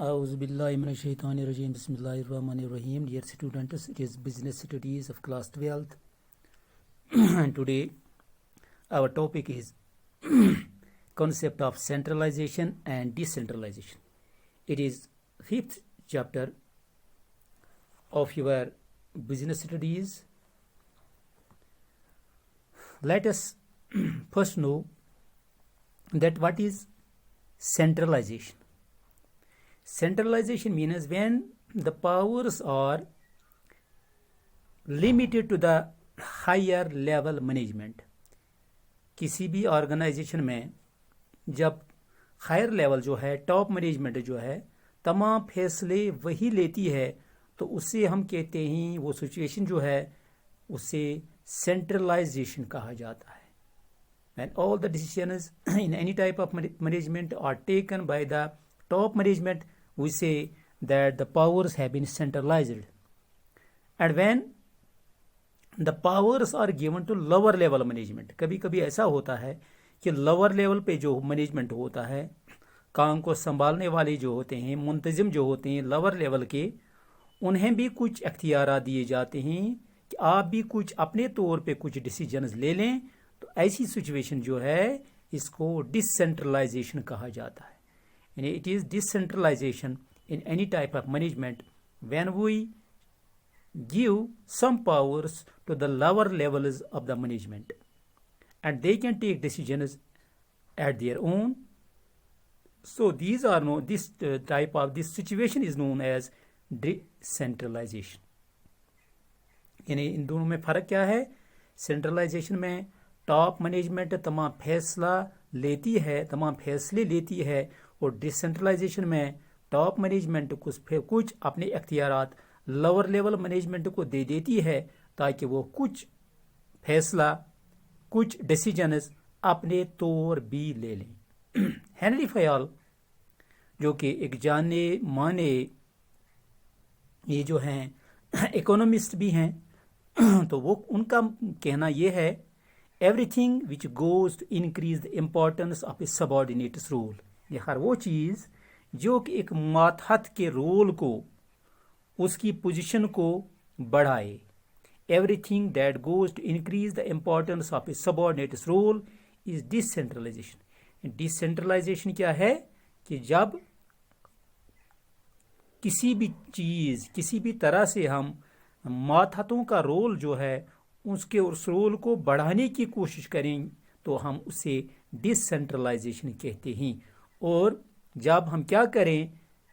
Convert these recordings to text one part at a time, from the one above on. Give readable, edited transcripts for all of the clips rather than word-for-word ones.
Auzubillahiminash-shaytanir-rajim. Bismillahir-rahmanir-rahim. Dear students, it is business studies of class 12th. And today our topic is concept of centralization and decentralization. It is 5th chapter of your business studies. Let us first know that what is centralization. Centralization means when the powers are limited to the higher level management. किसी भी organisation में जब higher level जो है, top management जो है, तमाम फैसले वही लेती है, तो उससे हम कहते हैं वो सिचुएशन जो है उसे सेंट्रलाइजेशन कहा जाता है. When all the decisions in any type of management are taken by the top management, we say that the powers have been centralized. And when the powers are given to lower level management, कभी कभी ऐसा होता है कि lower level पे जो management होता है, काम को संभालने वाले जो होते हैं, मुंतजिम जो होते हैं लोअर लेवल के, उन्हें भी कुछ इख्तियार दिए जाते हैं कि आप भी कुछ अपने तौर पे कुछ डिसीजंस ले लें. तो ऐसी सिचुएशन जो है इसको डिसेंट्रलाइजेशन कहा जाता है. And it is decentralization in any type of management when we give some powers to the lower levels of the management and they can take decisions at their own. So these are no this type of this situation is known as decentralization. यानी इन दोनों में फ़र्क क्या है? Centralisation में top management तमाम फैसला लेती है, तमाम फैसले लेती है, और डिसेंट्रलाइजेशन में टॉप मैनेजमेंट कुछ अपने इख्तियारात लोअर लेवल मैनेजमेंट को दे देती है ताकि वो कुछ फैसला, कुछ डिसीजंस अपने तौर भी ले लें. हेनरी फयाल जो कि एक जाने माने ये जो हैं इकोनॉमिस्ट भी हैं, तो वो उनका कहना ये है, everything which goes to increase the importance of a subordinate's role. ये हर वो चीज़ जो कि एक मातहत के रोल को, उसकी पोजीशन को बढ़ाए. Everything that goes to increase the importance of a subordinate's role is decentralisation. Decentralisation क्या है कि जब किसी भी चीज़, किसी भी तरह से हम मातहतों का रोल जो है उसके उस रोल को बढ़ाने की कोशिश करें तो हम उसे डिसेंट्रलाइजेशन कहते हैं. और जब हम क्या करें,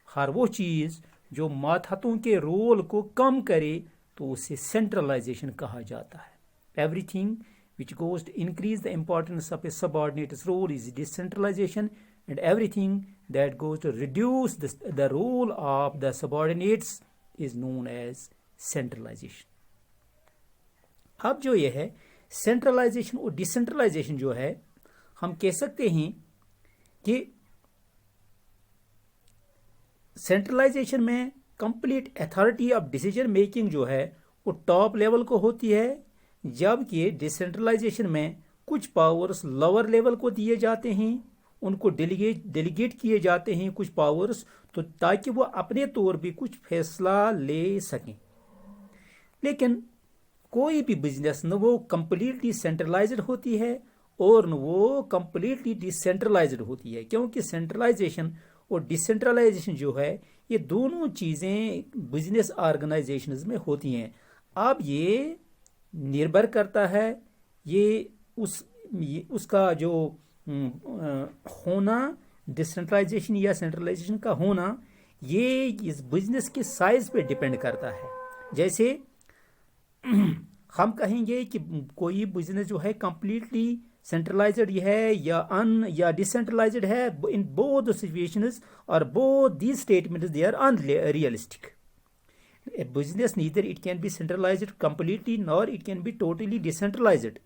हर वो चीज़ जो मातहतों के रोल को कम करे तो उसे सेंट्रलाइजेशन कहा जाता है. Everything which goes to increase the importance of a subordinate's role is decentralisation and everything that goes to reduce the role of the subordinates is known as centralisation. अब जो ये है सेंट्रलाइजेशन और डिसेंट्रलाइजेशन जो है, हम कह सकते हैं कि सेंट्रलाइजेशन में complete authority of decision making जो है वो टॉप लेवल को होती है, जबकि डिसेंट्रलाइजेशन में कुछ पावर्स लोअर लेवल को दिए जाते हैं, उनको डेलीगेट किए जाते हैं कुछ पावर्स, तो ताकि वो अपने तौर पे कुछ फैसला ले सकें. लेकिन कोई भी बिजनेस न वो कंप्लीटली सेंट्रलाइज्ड होती है और न वो कंप्लीटली डिसेंट्रलाइज्ड होती है, क्योंकि सेंट्रलाइजेशन और डिसेंट्रलाइजेशन जो है ये दोनों चीज़ें बिजनेस ऑर्गेनाइजेशंस में होती हैं. अब ये निर्भर करता है ये उसका जो होना, डिसेंट्रलाइजेशन या सेंट्रलाइजेशन का होना, ये इस बिजनेस के साइज पे डिपेंड करता है. जैसे हम कहेंगे कि कोई बिजनेस जो है कंप्लीटली सेंट्रलाइज्ड है या डिसेंट्रलाइज्ड है, इन बोथ सिचुएशंस और both these statements they are unrealistic. A business neither it can be centralized completely nor it can be totally decentralized,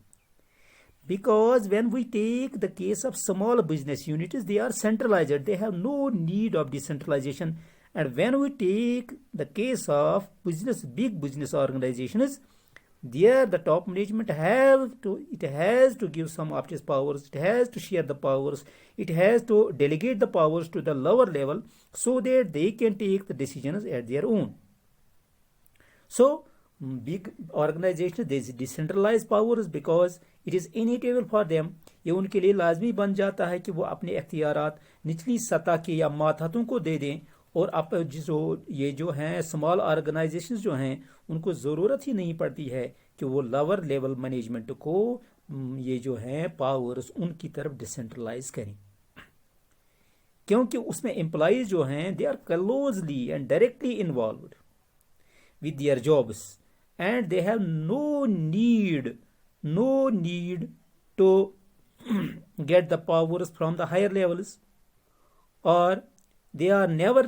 because when we take the case of small business units, they are centralized, they have no need of decentralization. And when we take the case of big business organizations, There the top management has to give some of its powers, it has to share the powers, it has to delegate the powers to the lower level so that they can take the decisions at their own. So big organizations, they decentralize powers because it is inevitable for them. ये उनके लिए लाजमी बन जाता है कि वो अपने अख्तियारात निचली सतह के या मातहतों को दे दें, और आप ये जो हैं स्मॉल ऑर्गेनाइजेशंस जो हैं उनको ज़रूरत ही नहीं पड़ती है कि वो लोअर लेवल मैनेजमेंट को ये जो हैं पावर्स उनकी तरफ डिसेंट्रलाइज करें, क्योंकि उसमें एम्प्लॉयज जो हैं they are closely and directly involved with their jobs, and they have no need to get the powers from the higher levels, or they are never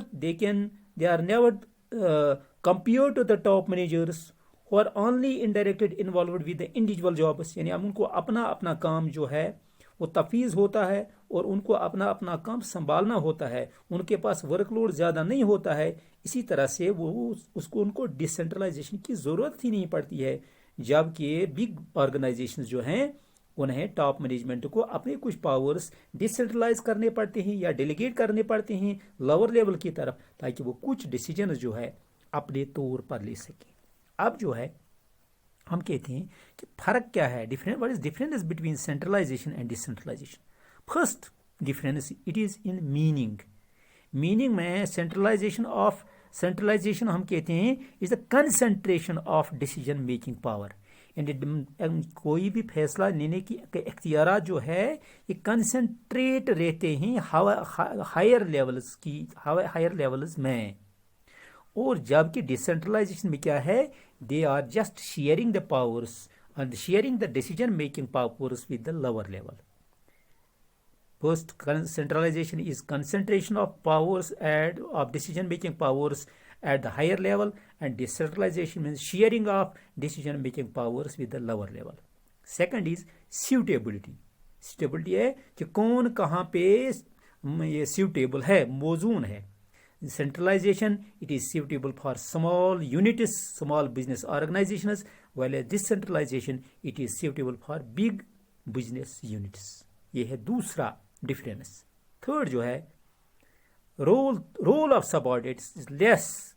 compared to the top managers who are only indirectly involved with the individual jobs. यानी अब उनको अपना अपना काम जो है वो तफीज़ होता है और उनको अपना अपना काम संभालना होता है, उनके पास वर्कलोड ज़्यादा नहीं होता है। इसी तरह से उनको डिसेंट्रलाइजेशन की ज़रूरत ही नहीं पड़ती है, जबकि बिग ऑर्गेनाइजेशंस जो हैं उन्हें टॉप मैनेजमेंट को अपने कुछ पावर्स डिसेंट्रलाइज करने पड़ते हैं या डेलीगेट करने पड़ते हैं लोअर लेवल की तरफ, ताकि वो कुछ डिसीजन जो है अपने तौर पर ले सकें। अब जो है हम कहते हैं कि फ़र्क क्या है, what is difference between centralisation and decentralisation. First difference it is in meaning में सेंट्रलाइजेशन हम कहते हैं is the concentration of decision making power, यानी कोई भी फैसला लेने की इख्तियारात जो है ये कंसंट्रेट रहते हैं हायर लेवल्स में, और जबकि डिसेंट्रलाइजेशन में क्या है, they are just sharing the powers and sharing the decision making powers with the lower level. First, centralization is concentration of powers and of decision making powers at the higher level, and decentralization means sharing of decision making powers with the lower level. Second is suitability. Suitability है कि कौन कहाँ पे ये suitable है, मौजून है. Centralization, it is suitable for small units, small business organizations, while decentralization, it is suitable for big business units. ये है दूसरा डिफरेंस. थर्ड जो है, role of subordinates is less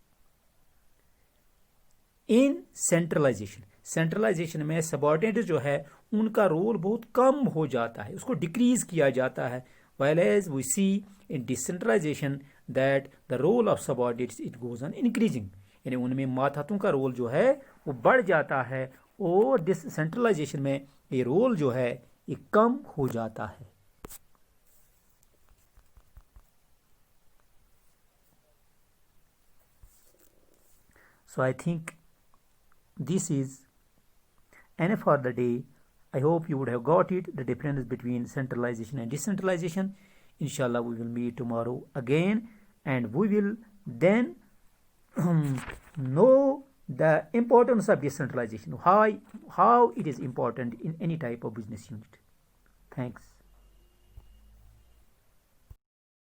in centralisation. Centralisation में सबऑर्डिनेट जो है उनका रोल बहुत कम हो जाता है, उसको डिक्रीज किया जाता है, whereas we see in decentralization that the role of subordinates it goes on increasing, यानी उनमें मातहतों का रोल जो है वो बढ़ जाता है, और डिसेंट्रलाइजेशन में ये रोल जो है ये कम हो जाता है. So I think this is enough for the day. I hope you would have got it, the difference between centralization and decentralization. Inshallah, we will meet tomorrow again, and we will then know the importance of decentralization, how it is important in any type of business unit. Thanks.